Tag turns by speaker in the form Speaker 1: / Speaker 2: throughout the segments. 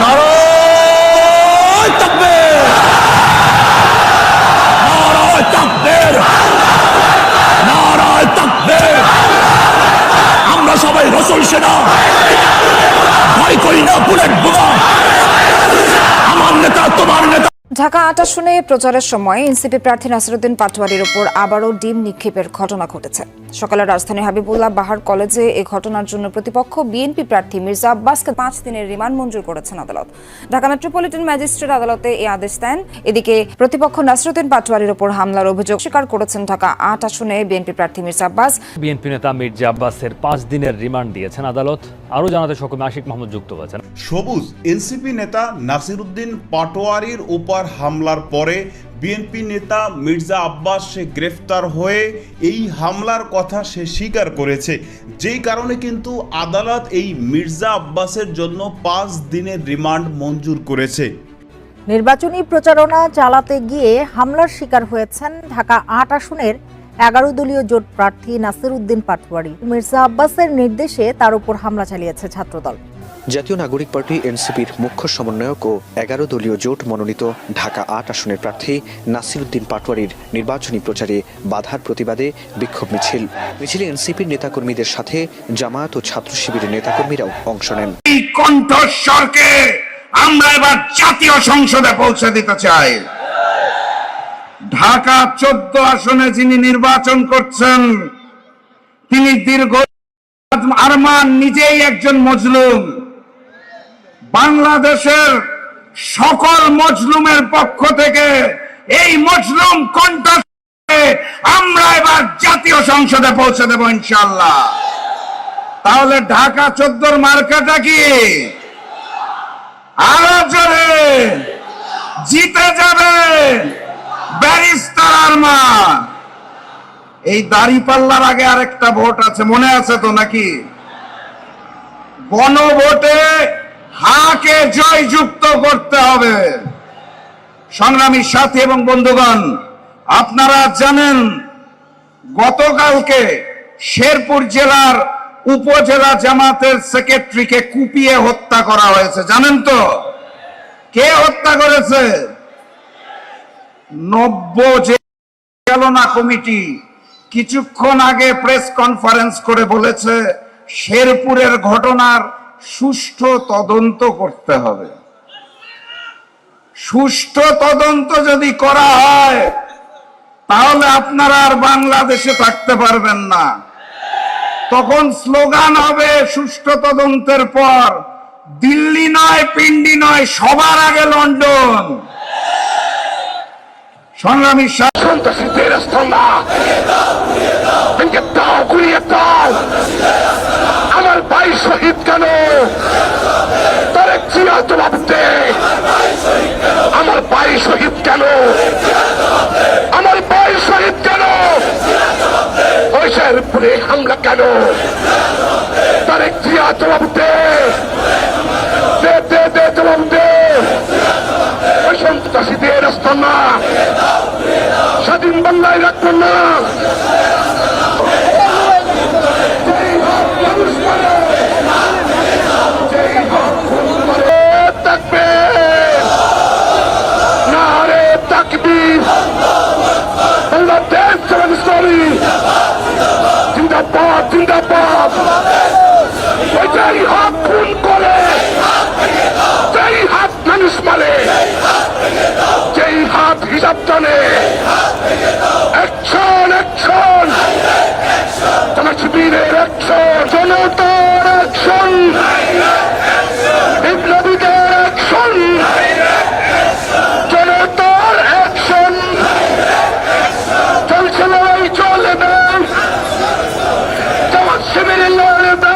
Speaker 1: নারায়ে তাকবীর, নারায়ে তাকবীর, নারায়ে তাকবীর। আমরা সবাই রাসূল সেনা, ভয় করি না বুলেট বোমা। আমার নেতা তোমার নেতা।
Speaker 2: ঢাকা ৮ আসনে প্রচারের সময় এনসিপি প্রার্থী নাসিরউদ্দিন পাটোয়ারির উপর আবারও ডিম নিক্ষেপের ঘটনা ঘটেছে। সকালে রাজধানী হাবিবুল্লাহ বাহার কলেজে এ ঘটনার জন্য প্রতিপক্ষ বিএনপি প্রার্থী মির্জা আব্বাসকে ৫ দিনের রিমান্ড মঞ্জুর করেছেন আদালত। ঢাকা মেট্রোপলিটন ম্যাজিস্ট্রেট আদালতে এই আদেশ দেন। এদিকে প্রতিপক্ষ নাসিরউদ্দিন পাটোয়ারির উপর হামলার অভিযোগ স্বীকার করেছেন ঢাকা ৮ আসনে বিএনপি প্রার্থী মির্জা আব্বাস।
Speaker 3: বিএনপি নেতা মির্জা আব্বাসের ৫ দিনের রিমান্ড দিয়েছেন আদালত। আরও জানাতে সকমে আশিক মাহমুদ যুক্ত হয়েছেন।
Speaker 4: সবুজ এনসিপি নেতা নাসিরউদ্দিন পাটোয়ারির উপর হামলার পরে বিএনপি নেতা মির্জা আব্বাস সে গ্রেফতার হয়ে এই হামলার কথা সে স্বীকার করেছে, যেই কারণে কিন্তু আদালত এই মির্জা আব্বাসের জন্য ৫ দিনের রিমান্ড মঞ্জুর করেছে।
Speaker 5: নির্বাচনী প্রচারণা চালাতে গিয়ে হামলার শিকার হয়েছেন ঢাকা ৮ আসনের ১১ দলীয় জোট প্রার্থী নাসিরউদ্দিন পাটোয়ারি। মির্জা আব্বাসের নির্দেশে তার উপর হামলা চালিয়েছে ছাত্রদল।
Speaker 6: জাতীয় নাগরিক পার্টি এনসিপির মুখ্য সমন্বয়ক ও ১১ দলীয় জোট মনোনীত ঢাকা ৮ আসনের প্রার্থী নাসিরউদ্দিন পাটোয়ারির নির্বাচনী প্রচারে বাধার প্রতিবাদে বিক্ষোভ মিছিলে এনসিপির নেতাকর্মীদের সাথে জামায়াত ও ছাত্র শিবিরের নেতাকর্মীরাও অংশ নেন।
Speaker 7: এই কণ্ঠস্বরকে আমরা এবার জাতীয় সংসদে পৌঁছে দিতে চাই। ঢাকা ১৪ আসনে যিনি নির্বাচন করছেন তিনি দীর্ঘ আরমান নিজেই একজন মজলুম। বাংলাদেশের সকল মজলুমের পক্ষ থেকে এই মজলুম কণ্ঠস্বরকে আমরা এবার জাতীয় সংসদে পৌঁছে দেব ইনশাআল্লাহ। তাহলে ঢাকা ১৪ মার্কাটা কি? আরো জোরে জিতে যাবে ব্যারিস্টার আরমান। এই দাঁড়িপাল্লার আগে আরেকটা ভোট আছে, মনে আছে তো নাকি? গণভোটে হাকে জয়যুক্ত করতে হবে। সংগ্রামী সাথী এবং বন্ধুগণ, আপনারা জানেন গতকালকে শেরপুর জেলার উপজেলা জামাতের সেক্রেটারিকে কুপিয়ে হত্যা করা হয়েছে। জানেন তো কে হত্যা করেছে? নব্য পরিচালনা কমিটি কিছুক্ষণ আগে প্রেস কনফারেন্স করে বলেছে শেরপুরের ঘটনার সুষ্ঠু তদন্ত করতে হবে। সুষ্ঠু তদন্ত যদি করা হয় তাহলে আপনারা আর বাংলাদেশে থাকতে পারবেন না। তখন স্লোগান হবে সুষ্ঠু তদন্তের পর দিল্লি নয়, পিন্ডি নয়, সবার আগে লন্ডন। সংগ্রামী সন্ত্রাসীদের স্তম্ভ ভেঙে দাও, গুড়িয়ে দাও। আমার ভাই শহীদ কেন? তারেক জিয়া জবাব দে। আমার ভাই শহীদ কেন? আমার ভাই শহীদ কেন? ওইসের উপরে হামলা কেন? তারেক জিয়া জবাব দে, দে দে দে, জবাব দে। ওই সন্ত্রাসীদের স্তম্ভ স্বাধীন বাংলায় রাখবেন না। নারে তাকবীর, বাংলাদেশ সরি, জিন্দাবাদ জিন্দাবাদ। ওইটাই হাত খুন করে, যেই হাত মানুষ মারে, যেই হাত হিসাব জানে। অ্যাকশন অ্যাকশন, তোমার শিবিরের অ্যাকশন, জনতার অ্যাকশন, বিপ্লবীদের অ্যাকশন, জনতার অ্যাকশন। চলছে লড়াই, চলবে, তোমার শিবিরের লড়বে।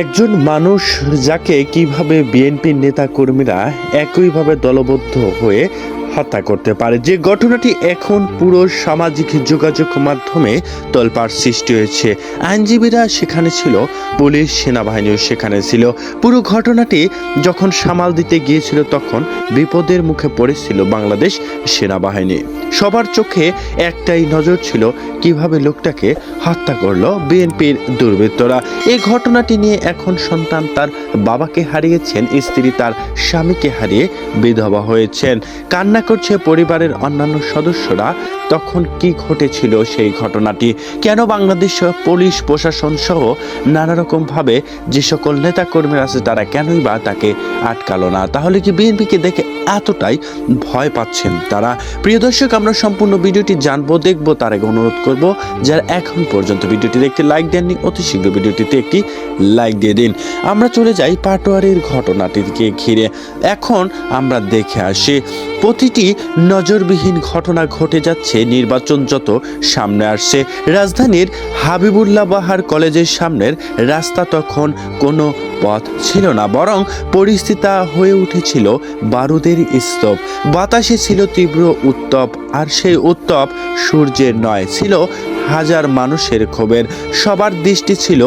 Speaker 8: একজন মানুষ যাকে কিভাবে বিএনপির নেতা কর্মীরা একইভাবে দলবদ্ধ হয়ে হত্যা করতে পারে, যে ঘটনাটি এখন পুরো সামাজিক যোগাযোগ মাধ্যমে তোলপাড় সৃষ্টি হয়েছে। আইনজীবীরা সেখানে ছিল, পুলিশ সেনাবাহিনীও সেখানে ছিল। পুরো ঘটনাটি যখন সামাল দিতে গিয়েছিল তখন বিপদের মুখে পড়েছিল বাংলাদেশ সেনাবাহিনী। সবার চোখে একটাই নজর ছিল কিভাবে লোকটাকে হত্যা করলো বিএনপির দুর্বৃত্তরা। এই ঘটনাটি নিয়ে এখন সন্তান তার বাবাকে হারিয়েছেন, স্ত্রী তার স্বামীকে হারিয়ে বিধবা হয়েছেন, কান্না করছে পরিবারের অন্যান্য সদস্যরা। তখন কি ঘটেছিল সেই ঘটনাটি, কেন বাংলাদেশ পুলিশ প্রশাসন সহ নানা রকম ভাবে যে সকল নেতা কর্মীরা আছে তারা কেনই বা তাকে আটকালো না? তাহলে কি বিএনপিকে দেখে এতটাই ভয় পাচ্ছেন তারা? প্রিয় দর্শক, আমরা সম্পূর্ণ ভিডিওটি জানবো, দেখবো। তার আগে অনুরোধ করবো যারা এখন পর্যন্ত ভিডিওটিতে একটি লাইক দেননি অতি শীঘ্র ভিডিওটিতে একটি লাইক দিয়ে দিন। আমরা চলে যাই পাটোয়ারির ঘটনাটিকে ঘিরে। এখন আমরা দেখে আসি প্রতিটি নজরবিহীন ঘটনা ঘটে যাচ্ছে নির্বাচন যত সামনে আসছে। রাজধানীর হাবিবুল্লাহ বাহার কলেজের সামনের রাস্তা তখন কোনো পথ ছিল না, বরং পরিস্থিতি হয়ে উঠেছিল বারুদের স্তূপ। বাতাসে ছিল তীব্র উত্তাপ, আর সেই উত্তাপ সূর্যের নয়, ছিল হাজার মানুষের ক্ষোভের। সবার দৃষ্টি ছিল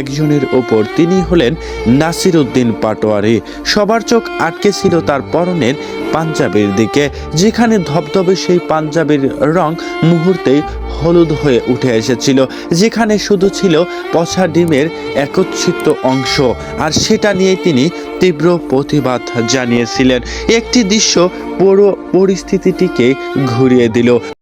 Speaker 8: একজনের ওপর, তিনি হলেন নাসির উদ্দিন পাটোয়ারি। সবার চোখ আটকে ছিল তার পরনের পাঞ্জাবির দিকে, যেখানে ধবধবে সেই পাঞ্জাবির রং মুহূর্তেই হলুদ হয়ে উঠে এসেছিল, যেখানে শুধু ছিল পচা ডিমের একত্রিত অংশ, আর সেটা নিয়ে তিনি তীব্র প্রতিবাদ জানিয়েছিলেন। একটি দৃশ্য পুরো পরিস্থিতিটিকে ঘুরিয়ে দিল।